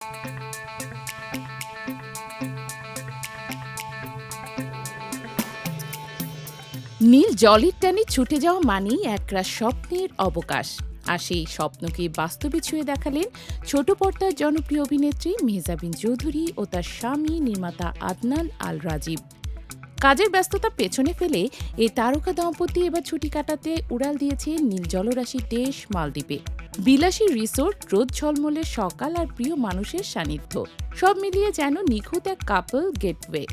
নীল জলের টানে ছুটে যাওয়া মানেই একরাশ স্বপ্নের অবকাশ। আর সেই স্বপ্নকে বাস্তবে ছুঁয়ে দেখালেন ছোট পর্দার জনপ্রিয় অভিনেত্রী মেহজাবিন চৌধুরী ও তার স্বামী নির্মাতা আদনান আল রাজীব। কাজের ব্যস্ততা পেছনে ফেলে এই তারকা দম্পতি এবার ছুটি কাটাতে উড়াল দিয়েছে নীল জলরাশির দেশ মালদ্বীপে। বিলাসী রিসোর্ট, রোদ ঝলমলের সকাল আর প্রিয় মানুষের সান্নিধ্য, সব মিলিয়ে যেন নিখুঁত এক কাপল গেটওয়ে।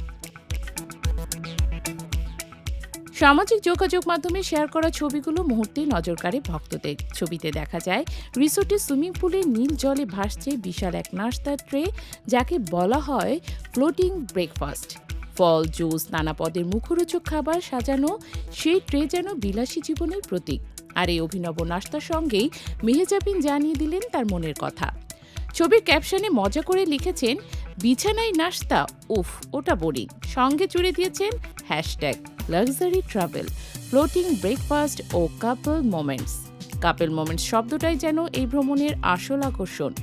সামাজিক যোগাযোগ মাধ্যমে শেয়ার করা ছবিগুলো মুহূর্তে নজর কাড়ে ভক্তদের। ছবিতে দেখা যায় রিসোর্টের সুইমিং পুলে নীল জলে ভাসছে বিশাল এক নাস্তার ট্রে, যাকে বলা হয় ফ্লোটিং ব্রেকফাস্ট। ফল, জুস, নানা পদের মুখরোচক খাবার সাজানো সেই ট্রে যেন বিলাসী জীবনের প্রতীক। আর এই অভিনব নাস্তার সঙ্গেই মেহজাবিন জানিয়ে দিলেন তার মনের কথা। ছবির ক্যাপশনে মজা করে লিখেছেন, বিছানায় নাস্তা, উফ ওটা বোরিং। সঙ্গে জুড়ে দিয়েছেন hashtag luxury travel, floating breakfast ও কাপল মোমেন্টস। কাপল মোমেন্টস শব্দটাই যেন এই ভ্রমণের আসল আকর্ষণ।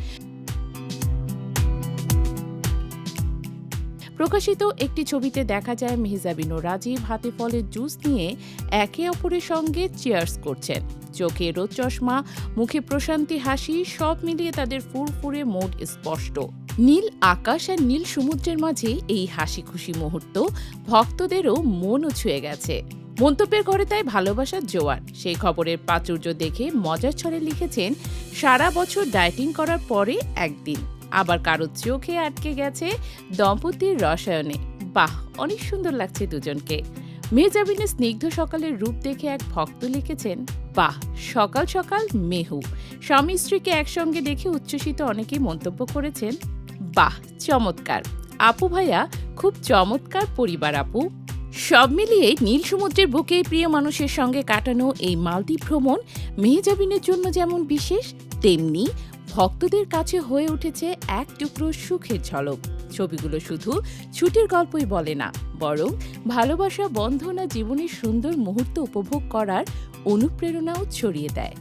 প্রকাশিত একটি ছবিতে দেখা যায় মেহজাবিন ও রাজীব হাতে ফলের জুস নিয়ে একে অপরের সঙ্গে চিয়ার্স করছেন। চোখে রোদ চশমা, মুখে প্রশান্তি হাসি, সব মিলিয়ে তাদের ফুরফুরে মুড স্পষ্ট। নীল আকাশ আর নীল সমুদ্রের মাঝে এই হাসি খুশি মুহূর্ত ভক্তদেরও মনও ছুঁয়ে গেছে। মন্তব্যের ঘরে তাই ভালোবাসার জোয়ার। সেই খবরের প্রাচুর্য দেখে মজার ছলে লিখেছেন, সারা বছর ডায়েটিং করার পরে একদিন। আবার কারো চোখে আটকে গেছে দম্পতির রসায়নে। বাহ, অনেক সুন্দর লাগছে দুজনকে। মেহজাবিনের স্নিগ্ধ সকালের রূপ দেখে এক ভক্ত লিখেছেন, বাহ, সকাল সকাল মেহু। স্বামী স্ত্রীকে একসঙ্গে দেখে উচ্ছ্বসিত অনেকেই মন্তব্য করেছেন, বাহ, চমৎকার আপু ভাইয়া, খুব চমৎকার পরিবার আপু। সব মিলিয়ে নীল সমুদ্রের বুকে প্রিয় মানুষের সঙ্গে কাটানো এই মালদ্বীপ ভ্রমণ মেহজাবিনের জন্য যেমন বিশেষ, তেমনি ভক্তদের কাছে হয়ে উঠেছে এক টুকরো সুখের ঝলক। ছবিগুলো শুধু ছুটির গল্পই বলে না, বরং ভালোবাসা, বন্ধন আর জীবনের সুন্দর মুহূর্ত উপভোগ করার অনুপ্রেরণাও ছড়িয়ে দেয়।